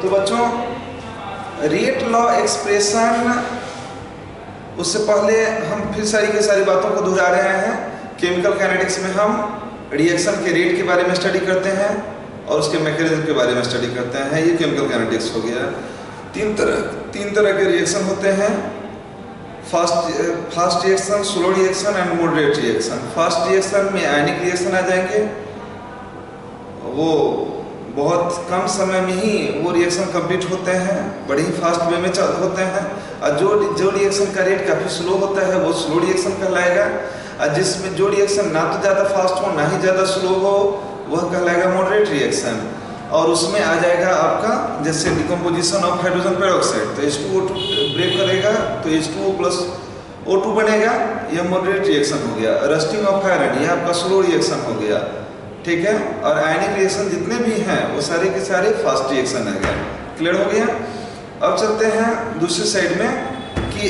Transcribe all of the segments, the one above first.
तो बच्चों rate law expression, उससे पहले हम फिर सारी की सारी बातों को दोहरा रहे हैं। केमिकल काइनेटिक्स में हम रिएक्शन के रेट के बारे में स्टडी करते हैं और उसके मैकेनिज्म के बारे में स्टडी करते हैं। ये केमिकल काइनेटिक्स हो गया। तीन तरह के रिएक्शन होते हैं, fast reaction, slow reaction and moderate reaction. Fast reaction में आयनिक रिएक्शन आ जाएंगे, वो बहुत कम समय में ही वो रिएक्शन कंप्लीट होते हैं, बड़े ही फास्ट वे में होते हैं। और जो रिएक्शन का रेट काफ़ी स्लो होता है वो स्लो रिएक्शन कहलाएगा, और जिसमें जो रिएक्शन ना तो ज़्यादा फास्ट हो ना ही ज़्यादा स्लो हो वह कहलाएगा मॉडरेट रिएक्शन। और उसमें आ जाएगा आपका जैसे डिकम्पोजिशन ऑफ हाइड्रोजन पेरोक्साइड, तो H2O2 ब्रेक करेगा तो H2O प्लस O2 बनेगा, यह मॉडरेट रिएक्शन हो गया। रस्टिंग ऑफ आयरन, यह आपका स्लो रिएक्शन हो गया, ठीक है। और आयनिक रिएक्शन जितने भी हैं वो सारे के सारे फास्ट रिएक्शन आ गए। क्लियर हो गया। अब चलते हैं दूसरी साइड में कि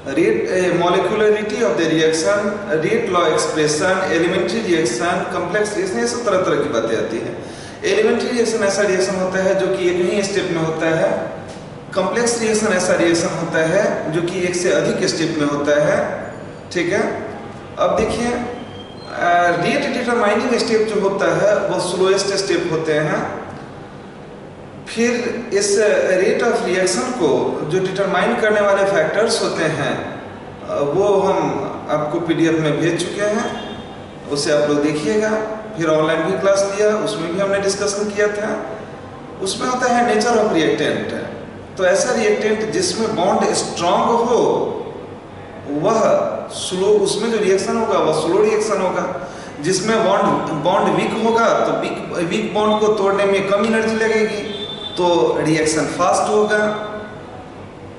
rate molecularity of the reaction, rate law expression, elementary reaction, complex reaction, ये सब तरह तरह की बातें आती हैं। एलिमेंट्री रिएक्शन ऐसा रिएक्शन होता है जो कि एक ही स्टेप में होता है। कॉम्प्लेक्स रिएक्शन ऐसा रिएक्शन होता है जो कि एक से अधिक स्टेप में होता है, ठीक है। अब देखिए रेट डिटरमाइनिंग स्टेप जो होता है वो स्लोएस्ट स्टेप होते हैं। फिर इस रेट ऑफ रिएक्शन को जो डिटरमाइन करने वाले फैक्टर्स होते हैं वो हम आपको पीडीएफ में भेज चुके हैं, उसे आप लोग देखिएगा। फिर ऑनलाइन भी क्लास लिया, उसमें भी हमने डिस्कशन किया था। उसमें होता है नेचर ऑफ रिएक्टेंट। तो ऐसा रिएक्टेंट जिसमें बॉन्ड स्ट्रांग हो वह स्लो, उसमें जो रिएक्शन होगा वह स्लो रिएक्शन होगा। जिसमें बॉन्ड वीक होगा तो वीक बॉन्ड को तोड़ने में कम एनर्जी लगेगी तो रिएक्शन फास्ट होगा।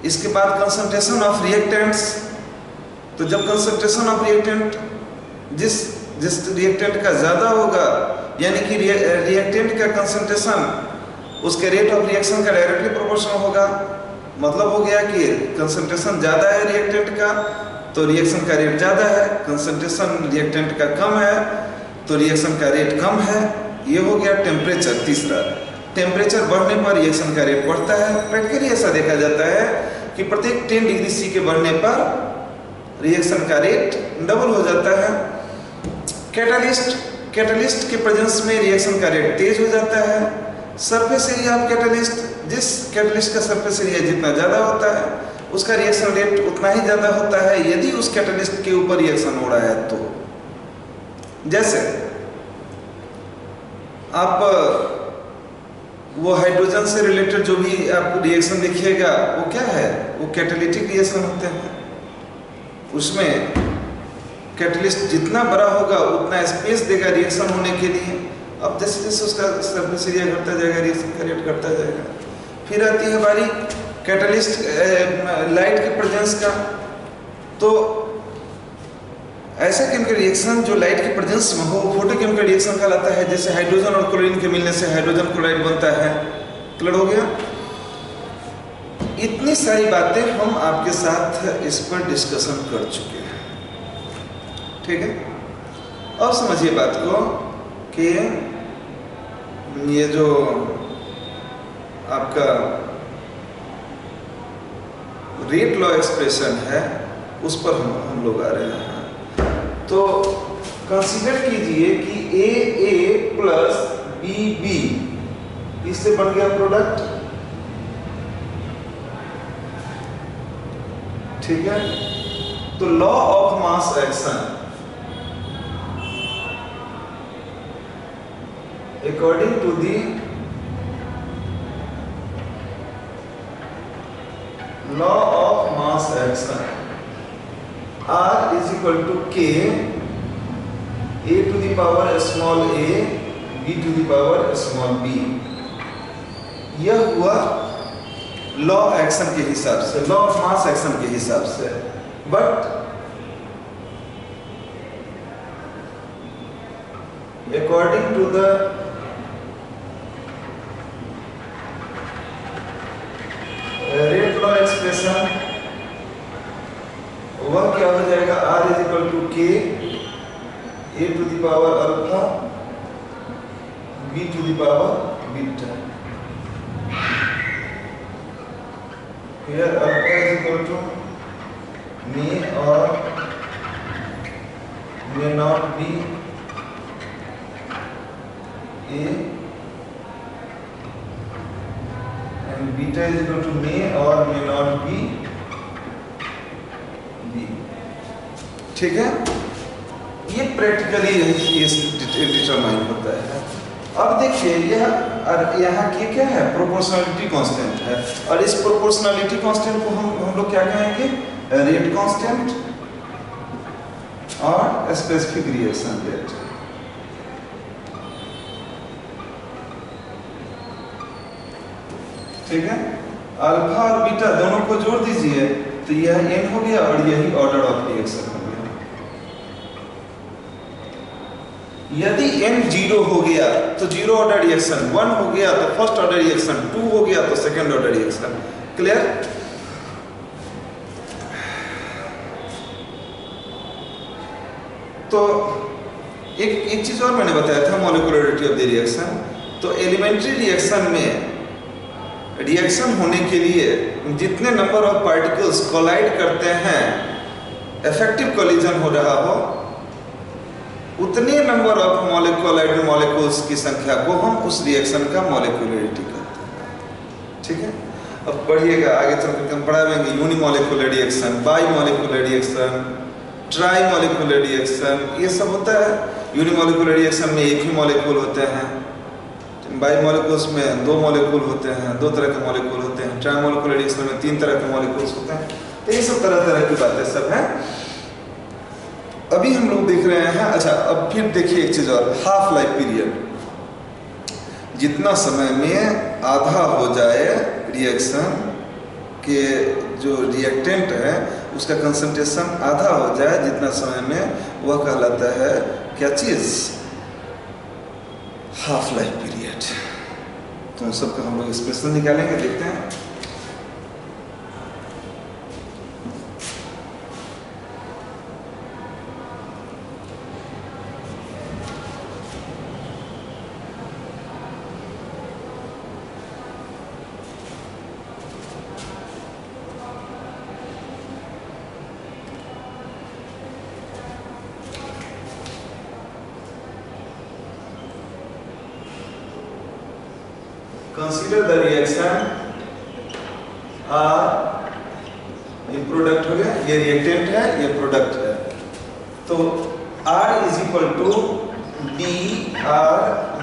इसके बाद कंसंट्रेशन ऑफ रिएक्टेंट्स, तो जब कंसंट्रेशन ऑफ रिएक्टेंट जिस रिएक्टेंट का ज़्यादा होगा, यानी कि रिएक्टेंट का कंसंट्रेशन उसके रेट ऑफ रिएक्शन का डायरेक्टली प्रोपोर्शनल होगा। मतलब हो गया कि कंसंट्रेशन ज़्यादा है रिएक्टेंट का तो रिएक्शन का रेट ज़्यादा है, कंसंट्रेशन रिएक्टेंट का कम है तो रिएक्शन का रेट कम है। ये हो गया टेम्परेचर। तीसरा, टेम्परेचर बढ़ने पर रिएक्शन का रेट बढ़ता है। प्रैक्टिकली ऐसा देखा जाता है कि प्रत्येक 10 डिग्री सी के बढ़ने पर रिएक्शन का रेट डबल हो जाता है। कैटलिस्ट के प्रेजेंस में रिएक्शन का रेट तेज हो जाता है। सरफेस एरिया ऑफ कैटलिस्ट, जिस कैटलिस्ट का सरफेस एरिया जितना ज़्यादा होता है उसका रिएक्शन रेट उतना ही ज़्यादा होता है यदि उस कैटलिस्ट के ऊपर रिएक्शन हो रहा है तो। जैसे आप वो हाइड्रोजन से रिलेटेड जो भी आपको रिएक्शन देखिएगा वो क्या है, वो कैटालिटिक रिएक्शन होते हैं। उसमें कैटलिस्ट जितना बड़ा होगा उतना स्पेस देगा रिएक्शन होने के लिए। अब जैसे जैसे उसका सरफेस एरिया घटता जाएगा रिएक्शन का रेट घटता जाएगा। फिर आती है हमारी कैटलिस्ट लाइट के प्रेजेंस का। तो ऐसा केमिकल रिएक्शन जो लाइट के प्रेजेंस में हो फोटोकेमिकल रिएक्शन कहलाता है। जैसे हाइड्रोजन और क्लोरीन के मिलने से हाइड्रोजन क्लोराइड बनता है। क्लियर हो गया। इतनी सारी बातें हम आपके साथ इस पर डिस्कशन कर चुके हैं, ठीक है। अब समझिए बात को कि ये जो आपका रेट लॉ एक्सप्रेशन है उस पर हम लोग आ रहे हैं। तो कंसीडर कीजिए कि AA प्लस BB, इससे बन गया प्रोडक्ट, ठीक है। तो law of mass action, according to the law of mass action R is equal to K, A to the power small a, B to the power small b। यह हुआ law action के हिसाब से, law of mass action के हिसाब से। But according to the rate law expression वह क्या हो जाएगा, R is equal to K, A to the power alpha, B to the power beta. here alpha is equal to may or may not be A and beta is equal to may or may not be B। ठीक है, ये practically determine होता है। अब देखिए यह यहाँ की क्या है, प्रोपोर्शनलिटी कांस्टेंट है, और इस प्रोपोर्शनलिटी कांस्टेंट को हम लोग क्या कहेंगे, रेट कांस्टेंट और स्पेसिफिक रिएक्शन रेट। ठीक है, अल्फा और बीटा दोनों को जोड़ दीजिए तो यह n हो गया और यही ऑर्डर ऑफ रिएक्शन हो गया। यदि n 0 हो गया तो जीरो ऑर्डर रिएक्शन, 1 हो गया तो फर्स्ट ऑर्डर रिएक्शन, 2 हो गया तो सेकंड ऑर्डर रिएक्शन। क्लियर? तो एक चीज और मैंने बताया था, मॉलिक्यूलरिटी ऑफ द रिएक्शन। तो एलिमेंट्री रिएक्शन में रिएक्शन होने के लिए जितने नंबर ऑफ पार्टिकल्स कोलाइड करते हैं, इफेक्टिव कोलिजन हो रहा हो, उतने नंबर ऑफ कोलाइडेड मॉलिक्यूल्स की संख्या को हम उस रिएक्शन का मॉलिक्यूलरिटी कहते हैं। ठीक है, अब पढ़िएगा आगे चल कर हम पढ़ाएंगे unimolecular reaction, by molecular reaction, try molecular reaction, ये सब होता है। यूनिमॉलिक्यूलर रिएक्शन में एक ही मॉलिक्यूल होते हैं, बाई मॉलिक्यूल्स में 2 मॉलिक्यूल होते हैं, 2 तरह के मॉलिक्यूल होते हैं, ट्राई मॉलिक्यूलर रिएक्शन में 3 तरह के मॉलिक्यूल्स होते हैं। तो ये सब तरह तरह की बातें सब हैं, अभी हम लोग देख रहे हैं। अच्छा, अब फिर देखिए एक चीज और, हाफ लाइफ पीरियड। जितना समय में आधा हो जाए रिएक्शन के जो रिएक्टेंट है उसका कंसंट्रेशन आधा हो जाए जितना समय में, वह कहलाता है क्या चीज, हाफ लाइफ पीरियड। तो उन सबका हम लोग स्पेशल निकालेंगे, देखते हैं। Consider the reaction R, ये प्रोडक्ट हो गया, ये रिएक्टेंट है, ये प्रोडक्ट है। तो R is equal to dr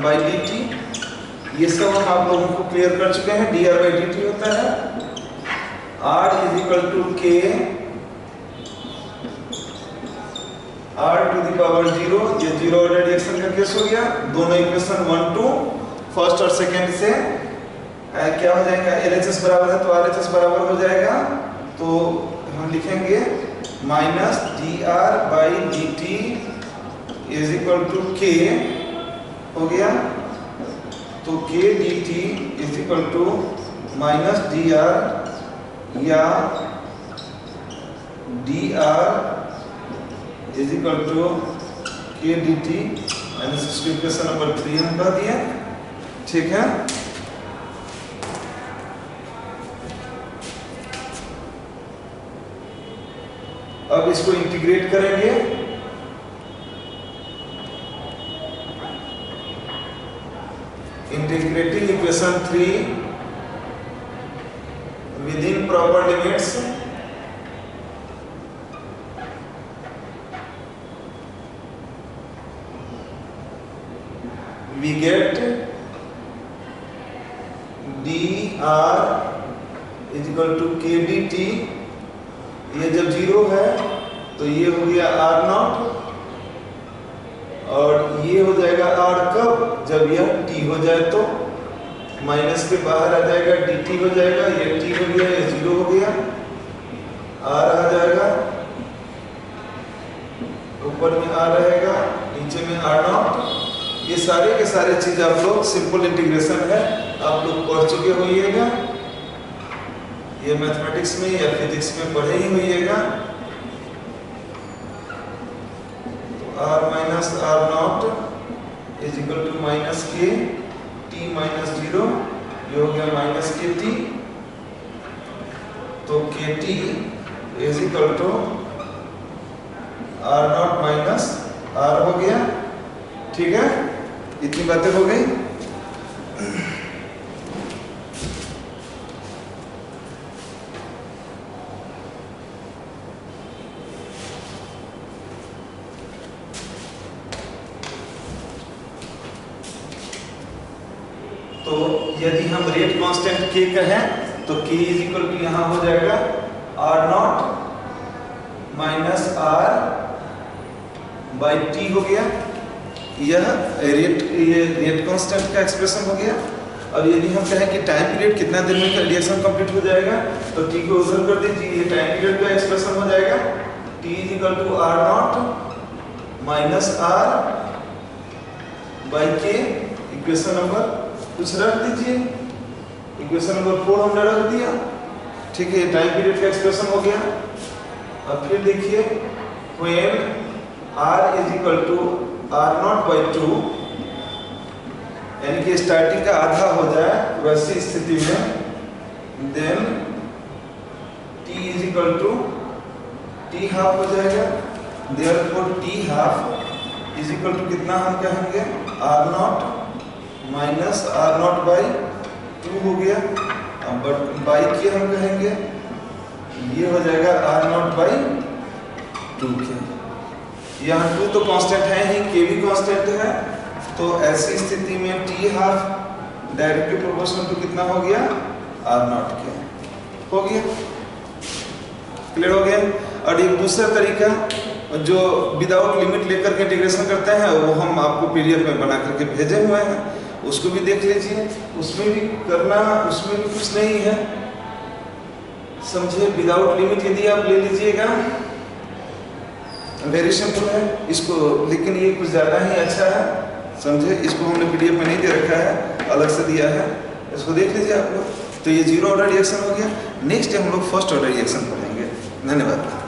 by dt, ये सब हम आप लोगों को क्लियर कर चुके हैं। dr बाई dt होता है R is equal to k R to the power 0, ये जीरो ऑर्डर रिएक्शन का केस हो गया। दोनों इक्वेशन 1 2 फर्स्ट और सेकंड से क्या हो जाएगा, LHS बराबर है तो RHS बराबर हो जाएगा। तो हम लिखेंगे minus dr by dt is equal to k हो गया। तो k dt is equal to minus dr या dr is equal to k dt minus इसको इक्वेशन नंबर 3 हम कह दिए। ठीक है, अब इसको इंटीग्रेट करेंगे। Integrating equation 3 with in proper limits, we get dr is equal to k dt। ये जब 0 है तो ये हो गया r0 और ये हो जाएगा r कब, जब यह t हो जाए तो माइनस के बाहर आ जाएगा dt हो जाएगा, ये t हो गया, ये 0 हो गया, r आ जाएगा, ऊपर में r रहेगा, नीचे में r0। ये सारे के सारे चीज आप लोग सिंपल इंटीग्रेशन है, आप लोग पढ़ चुके होइएगा, ये मैथमेटिक्स में या फिजिक्स में पढ़े ही होइएगा। तो r minus r0 is equal to minus k t minus 0, ये हो गया माइनस k t। तो KT is equal to R0 minus R हो गया। ठीक है, इतनी बातें हो गई। तो यदि हम रेट कांस्टेंट K कहें तो K इज इक्वल टू यहाँ हो जाएगा R0 minus R by T हो गया। यह रेट कांस्टेंट का एक्सप्रेशन हो गया। अब यदि हम कहें कि टाइम पीरियड कितना देर में रिएक्शन कंप्लीट हो जाएगा तो T को उधर कर दीजिए, ये टाइम पीरियड का एक्सप्रेशन हो जाएगा। T is equal to R0 minus R by K। Equation number कुछ रख दीजिए, इक्वेशन नंबर 4 हमने रख दिया। ठीक है, टाइम पीरियड का एक्सप्रेशन हो गया। अब फिर देखिए when R is equal to R0 by 2, यानी कि स्टार्टिंग का आधा हो जाए वैसी स्थिति में then T is equal to T half हो जाएगा। Therefore T half is equal to कितना हम कहेंगे R0 माइनस R0 बाई 2 हो गया। अब बाई के हम कहेंगे ये हो जाएगा R0 बाई 2 के। यहाँ 2 तो कांस्टेंट है ही, K भी कांस्टेंट है, तो ऐसी स्थिति में T half directly proportional to कितना हो गया R0 के। हो गया, क्लियर हो गया। और एक दूसरा तरीका जो विदाउट लिमिट लेकर के इंटीग्रेशन करते हैं वो हम आपको PDF में बना करके भेजे हुए हैं, उसको भी देख लीजिए। उसमें भी करना, उसमें भी कुछ नहीं है, समझे। विदाउट लिमिट यदि आप ले लीजिएगा वेरी सिंपल है इसको, लेकिन ये कुछ ज़्यादा ही अच्छा है, समझे। इसको हमने PDF में नहीं दे रखा है, अलग से दिया है, इसको देख लीजिए आप लोग। तो ये जीरो ऑर्डर रिएक्शन हो गया। नेक्स्ट हम लोग फर्स्ट ऑर्डर रिएक्शन पढ़ेंगे। धन्यवाद।